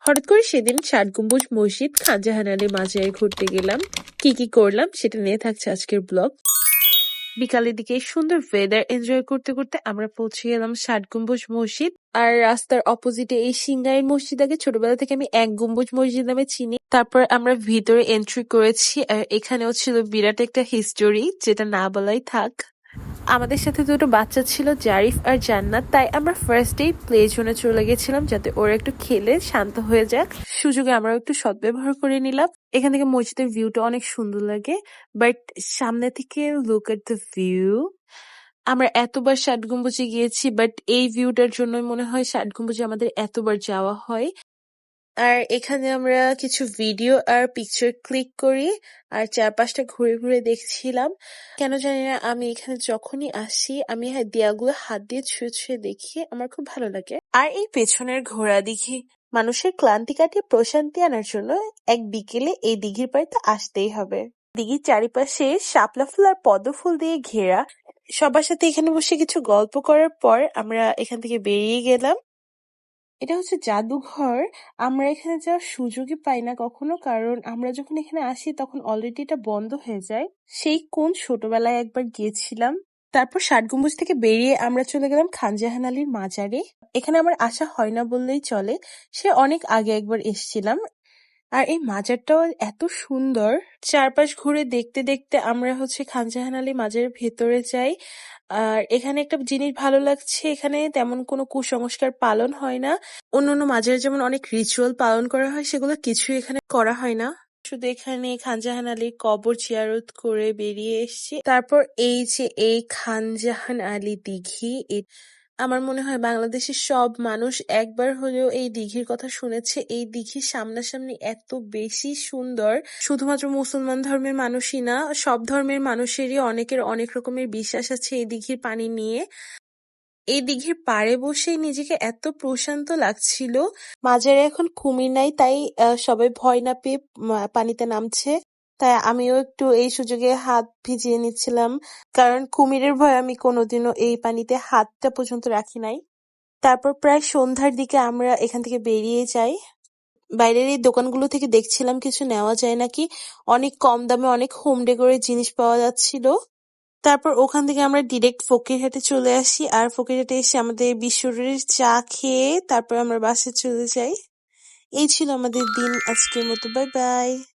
হঠাৎ করে সেদিন 'ষাট গম্বুজ মসজিদ, খান জাহান আলী মাজারে ঘুরতে গেলাম। কি কি করলাম সেটা নিয়ে থাকছে আজকের ব্লগ। বিকালের দিকে সুন্দর ওয়েদার এনজয় করতে করতে আমরা পৌঁছে গেলাম 'ষাট গম্বুজ মসজিদ। আর রাস্তার অপোজিটে এই সিংগাইর মসজিদ, আগে ছোটবেলা থেকে আমি 'এক গম্বুজ মসজিদ নামে চিনি। তারপর আমরা ভিতরে এন্ট্রি করেছি আর এখানেও ছিল বিরাট একটা হিস্টোরি, যেটা না বলাই থাক। আমাদের সাথে দুটো বাচ্চা ছিল, জারিফ আর জান্নাত, তাই আমরা ফার্স্ট ডে প্লে জোনে চলে গেছিলাম যাতে ওরা একটু খেলে শান্ত হয়ে যাক। সুযোগে আমরাও একটু সদ্ব্যবহার করে নিলাম। এখান থেকে মসজিদের ভিউটা অনেক সুন্দর লাগে, বাট সামনে থেকে লুক এট দ্য ভিউ। আমরা এতবার 'ষাট গম্বুজে গিয়েছি, বাট এই ভিউটার জন্যই মনে হয় 'ষাট গম্বুজে আমাদের এতবার যাওয়া হয়। আর এখানে আমরা কিছু ভিডিও আর পিকচার ক্লিক করি আর চারপাশটা ঘুরে ঘুরে দেখছিলাম। কেন জানি না আমি এখানে যখনই আসি আমি দেয়ালগুলো হাত দিয়ে ছুঁয়ে ছুঁয়ে দেখি, আমার খুব ভালো লাগে। আর এই পেছনের ঘোড়া দিঘি মানুষের ক্লান্তি কাটিয়ে প্রশান্তি আনার জন্য এক বিকেলে এই দিঘির পাড়ে আসতেই হবে। দিঘির চারিপাশে শাপলা ফুল আর পদ্ম ফুল দিয়ে ঘেরা। সবার সাথে এখানে বসে কিছু গল্প করার পর আমরা এখান থেকে বেরিয়ে গেলাম। এটা হচ্ছে জাদুঘর। আমরা এখানে যাওয়ার সুযোগই পাই না কখনো, কারণ আমরা যখন এখানে আসি তখন অলরেডি এটা বন্ধ হয়ে যায়। সেই কোন ছোটবেলায় একবার গিয়েছিলাম। তারপর 'ষাট গম্বুজ থেকে বেরিয়ে আমরা চলে গেলাম খান জাহান আলীর মাজারে। এখানে আমার আসা হয় না বললেই চলে, সে অনেক আগে একবার এসেছিলাম। আর এই মাজারটাও এত সুন্দর। চারপাশ ঘুরে দেখতে দেখতে আমরা হচ্ছে খান জাহান আলী মাজারের ভেতরে যাই। আর এখানে একটা জিনিস ভালো লাগছে, এখানে তেমন কোনো কুসংস্কার পালন হয় না। অন্যান্য মাজারে যেমন অনেক রিচুয়াল পালন করা হয়, সেগুলো কিছুই এখানে করা হয় না। শুধু এখানে খান জাহান আলীর কবর জিয়ারত করে বেরিয়ে এসেছি। তারপর এই যে এই খান জাহান আলী দিঘি, আমার মনে হয় বাংলাদেশের সব মানুষ একবার হলেও এই দিঘির কথা শুনেছে। এই দিঘি সামনাসামনি এত বেশি সুন্দর। শুধুমাত্র মুসলমান ধর্মের মানুষই না, সব ধর্মের মানুষেরই অনেকের অনেক রকমের বিশ্বাস আছে এই দিঘির পানি নিয়ে। এই দিঘির পাড়ে বসেই নিজেকে এত প্রশান্ত লাগছিল। মাজারে এখন কুমির নাই, তাই সবাই ভয় না পেয়ে পানিতে নামছে। তাই আমিও একটু এই সুযোগে হাত ভিজিয়ে নিচ্ছিলাম, কারণ কুমিরের ভয়ে আমি কোনোদিনও এই পানিতে হাতটা পর্যন্ত রাখি নাই। তারপর প্রায় সন্ধ্যার দিকে আমরা এখান থেকে বেরিয়ে যাই। বাইরের এই দোকানগুলো থেকে দেখছিলাম কিছু নেওয়া যায় নাকি। অনেক কম দামে অনেক হোম ডেকোরের জিনিস পাওয়া যাচ্ছিল। তারপর ওখান থেকে আমরা ডিরেক্ট ফকিরহাটে চলে আসি। আর ফকিরহাটে এসে আমাদের বিশ্বরের চা খেয়ে তারপর আমরা বাসে চলে যাই। এই ছিল আমাদের দিন আজকের মতো। Bye bye.